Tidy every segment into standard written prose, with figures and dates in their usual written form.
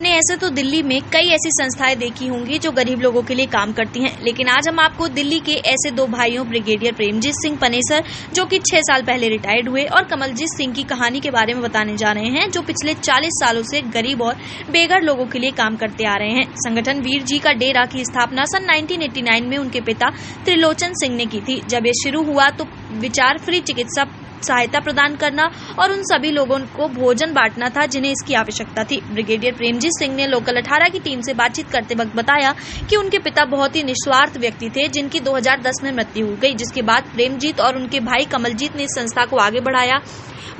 ने ऐसे तो दिल्ली में कई ऐसी संस्थाएं देखी होंगी जो गरीब लोगों के लिए काम करती हैं, लेकिन आज हम आपको दिल्ली के ऐसे दो भाइयों ब्रिगेडियर प्रेमजीत सिंह पनेसर जो कि 6 साल पहले रिटायर्ड हुए और कमलजीत सिंह की कहानी के बारे में बताने जा रहे हैं, जो पिछले 40 सालों से गरीब और बेघर लोगों के लिए काम करते आ रहे हैं। संगठन वीर जी का डेरा की स्थापना सन 1989 में उनके पिता त्रिलोचन सिंह ने की थी। जब ये शुरू हुआ तो विचार फ्री चिकित्सा सहायता प्रदान करना और उन सभी लोगों को भोजन बांटना था जिन्हें इसकी आवश्यकता थी। ब्रिगेडियर प्रेमजीत सिंह ने लोकल 18 की टीम से बातचीत करते वक्त बताया कि उनके पिता बहुत ही निस्वार्थ व्यक्ति थे, जिनकी 2010 में मृत्यु हो गई, जिसके बाद प्रेमजीत और उनके भाई कमलजीत ने इस संस्था को आगे बढ़ाया।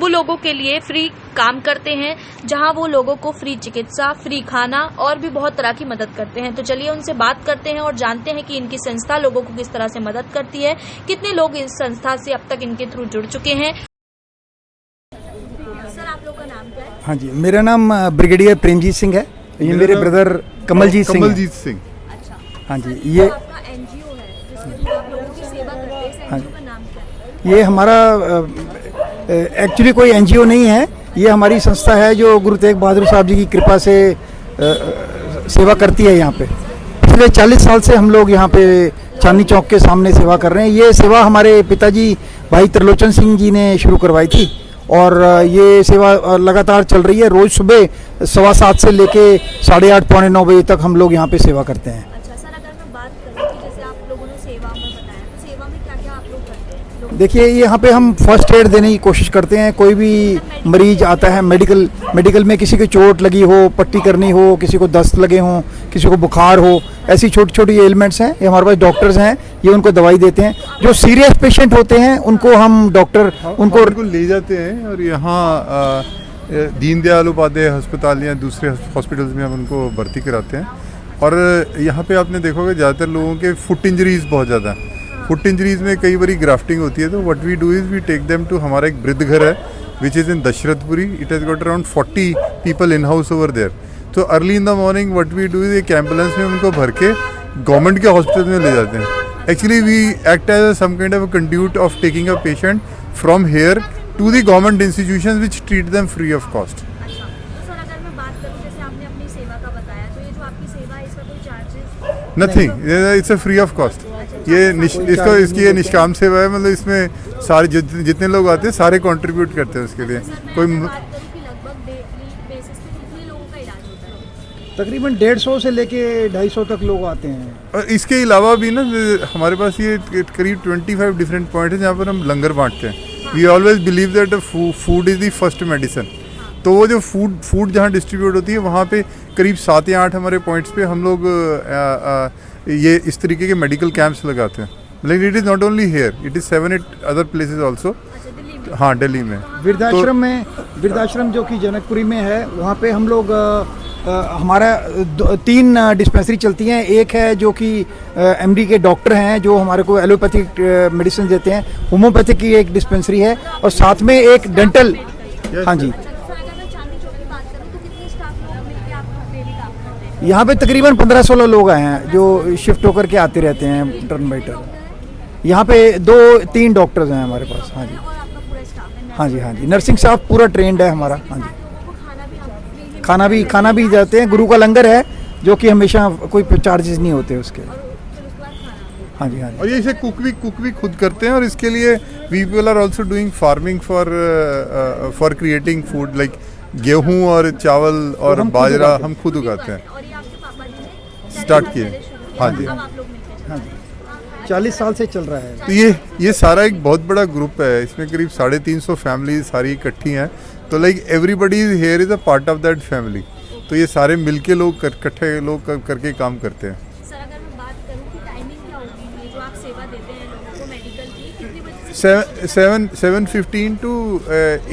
वो लोगों के लिए फ्री काम करते हैं, जहां वो लोगों को फ्री चिकित्सा, फ्री खाना और भी बहुत तरह की मदद करते हैं। तो चलिए उनसे बात करते हैं और जानते हैं कि इनकी संस्था लोगों को किस तरह से मदद करती है, कितने लोग इस संस्था से अब तक इनके थ्रू जुड़ चुके हैं। सर, आप लोग का नाम क्या है? हाँ जी, मेरा नाम ब्रिगेडियर प्रेमजीत सिंह है। ये मेरे ब्रदर कमलजीत सिंह। अच्छा, हाँ जी, ये आपका एनजीओ है जिसमें आप लोगों की सेवा करते हैं, इस एनजीओ का नाम क्या है? ये हमारा एक्चुअली कोई एनजीओ नहीं है, ये हमारी संस्था है जो गुरु तेग बहादुर साहब जी की कृपा से सेवा करती है। यहाँ पे पिछले 40 साल से हम लोग यहाँ पे चांदनी चौक के सामने सेवा कर रहे हैं। ये सेवा हमारे पिताजी भाई त्रिलोचन सिंह जी ने शुरू करवाई थी और ये सेवा लगातार चल रही है। रोज सुबह 7:15 से लेके 8:30 पौने 9 बजे तक हम लोग यहाँ पे सेवा करते हैं। अच्छा सर, अगर मैं बात करूँ कि जैसे आप लोगों ने सेवा में बताया, तो सेवा में क्या क्या आप लोग करते हैं? देखिए, यहाँ पे हम फर्स्ट एड देने की कोशिश करते हैं। कोई भी मरीज आता है मेडिकल में, किसी को चोट लगी हो, पट्टी करनी हो, किसी को दस्त लगे हों, किसी को बुखार हो, ऐसी छोटी छोटी एलिमेंट्स हैं, ये हमारे पास डॉक्टर्स हैं, ये उनको दवाई देते हैं। जो सीरियस पेशेंट होते हैं उनको हम डॉक्टर उनको ले जाते हैं और यहाँ दीनदयाल उपाध्याय अस्पताल या दूसरे हॉस्पिटल्स में हम उनको भर्ती कराते हैं। और यहाँ पे आपने देखोगे ज़्यादातर लोगों के फुट इंजरीज बहुत ज़्यादा हैं। फुट इंजरीज में कई बारी ग्राफ्टिंग होती है, तो what we do is we take them to, हमारा एक वृद्ध घर है which is in Dashrathpuri. It has got around 40 people in house over there. तो early in the morning what we do is एक एम्बुलेंस में उनको भर के गवर्नमेंट के हॉस्पिटल में ले जाते हैं। Actually we act as some kind of a conduit of taking a patient from here to the government institutions which treat them free of cost. अच्छा, तो सर अगर मैं बात करूँ, जैसे आपने अपनी सेवा का बताया, तो ये जो आपकी सेवा है इसका कोई charges? Nothing, it's a free of cost. इसकी ये निष्काम सेवा है, मतलब इसमें सारे जितने लोग आते हैं सारे कंट्रीब्यूट करते हैं उसके लिए। कोई बात करूँ कि लगभग डेली बेसिस पे कितने लोगों का इलाज होता है? तकरीबन 150 से लेके 250 तक लोग आते हैं। और इसके अलावा भी ना हमारे पास ये करीब 25 डिफरेंट पॉइंट है जहाँ पर हम लंगर बांटते हैं। We always believe that food is the first medicine. तो वो जो फूड जहाँ डिस्ट्रीब्यूट होती है वहाँ पे करीब 7 या 8 हमारे पॉइंट्स पे हम लोग ये इस तरीके के मेडिकल कैंप्स लगाते हैं। लेकिन it is not only here, it is 7-8 other places also. हाँ, दिल्ली में वृद्धाश्रम जो कि जनकपुरी में है, वहाँ पे हम लोग हमारा 3 डिस्पेंसरी चलती हैं। एक है जो कि एमडी के डॉक्टर हैं जो हमारे को एलोपैथिक मेडिसिन देते हैं। होम्योपैथिक की एक डिस्पेंसरी है और साथ में एक डेंटल। हाँ जी, यहाँ पे तकरीबन 15-16 लोग आए हैं जो शिफ्ट होकर के आते रहते हैं टर्न बाई टर्न। यहाँ पे 2-3 डॉक्टर्स हैं हमारे पास। हाँ जी, हाँ जी, नर्सिंग स्टाफ पूरा ट्रेंड है हमारा। हाँ जी, खाना भी जाते हैं। गुरु का लंगर है जो कि हमेशा कोई चार्जेस नहीं होते उसके। हाँ जी, और ये इसे कुक भी खुद करते हैं। और इसके लिए we people are also doing farming for creating food, like गेहूं और चावल और बाजरा हम खुद उगाते हैं। स्टार्ट किए। हाँ जी, हाँ जी, 40 साल से चल रहा है। तो ये सारा एक बहुत बड़ा ग्रुप है, इसमें करीब 350 फैमिली सारी इकट्ठी हैं। तो like everybody here is a part of that family. तो ये सारे मिलके लोग इकट्ठे लोग करके काम करते हैं। सर अगर मैं बात करूं कि टाइमिंग क्या होगी, ये जो आप सेवा देते हैं लोगों को मेडिकल की, कितनी बजे से? 7:15 to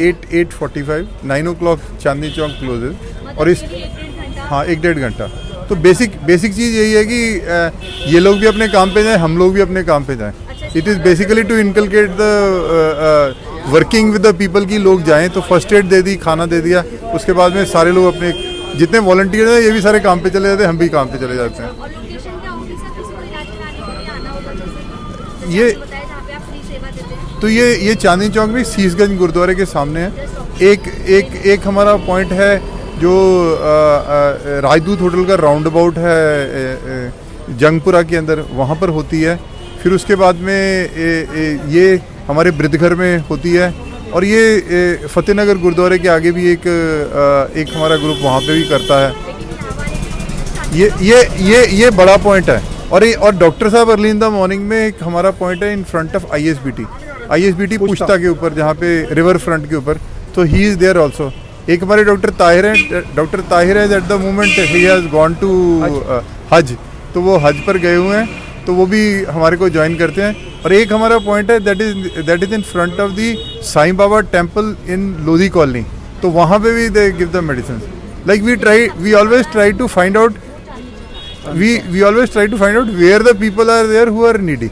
8:45, 9 o'clock Chandni Chowk closes. और इस 1-1.5 घंटा। तो बेसिक चीज़ यही है कि ये लोग भी अपने काम पे जाएं, हम लोग भी अपने काम पे जाएं। It is basically to inculcate the working with the people की लोग जाएं। तो फर्स्ट एड दे दी, खाना दे दिया, उसके बाद में सारे लोग अपने जितने वॉलंटियर हैं ये भी सारे काम पे चले जाते हैं, हम भी काम पे चले जाते हैं। और लोकेशन क्या होगी सर, किसी को इलाज कराने के लिए आना होगा तो ये बताया जहाँ पे आप फ्री सेवा देते हैं? तो ये चांदनी चौक में शीशगंज गुरुद्वारे के सामने है। एक हमारा पॉइंट है जो राजदूत होटल का राउंड अबाउट है जंगपुरा के अंदर, वहाँ पर होती है। फिर उसके बाद में ये हमारे बृद्धघर में होती है, और ये फतेहनगर गुरुद्वारे के आगे भी एक हमारा ग्रुप वहाँ पे भी करता है। ये बड़ा पॉइंट है। और डॉक्टर साहब अर्ली इन द मॉर्निंग में एक हमारा पॉइंट है इन फ्रंट ऑफ आईएसबीटी पुश्ता के ऊपर, जहाँ पे रिवर फ्रंट के ऊपर, तो ही इज देयर ऑल्सो। एक हमारे डॉक्टर ताहिर है at the moment he has gone to Hajj, तो वो हज पर गए हुए हैं, तो वो भी हमारे को ज्वाइन करते हैं। और एक हमारा पॉइंट है that is in front of the Sai Baba temple in Lodhi colony, तो वहाँ पे भी they give the medicine. Like we always try to find out where the people are there who are needy.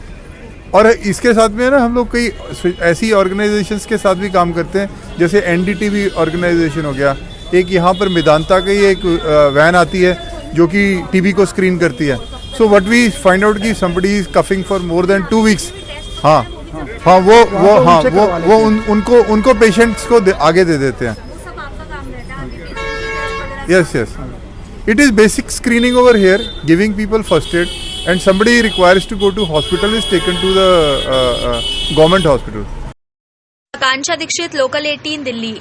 और इसके साथ में ना हम लोग कई ऐसी ऑर्गेनाइजेशंस के साथ भी काम करते हैं, जैसे एनडीटीवी ऑर्गेनाइजेशन हो गया, एक यहाँ पर मेदांता की एक वैन आती है जो कि टीबी को स्क्रीन करती है। So what we find out कि somebody is coughing for more than 2 weeks, वो उनको पेशेंट्स को आगे दे देते हैं। Yes it is basic screening over here, giving people first aid, and somebody requires to go to hospital is taken to the government hospital. Akanksha Dixit, local 18 Delhi.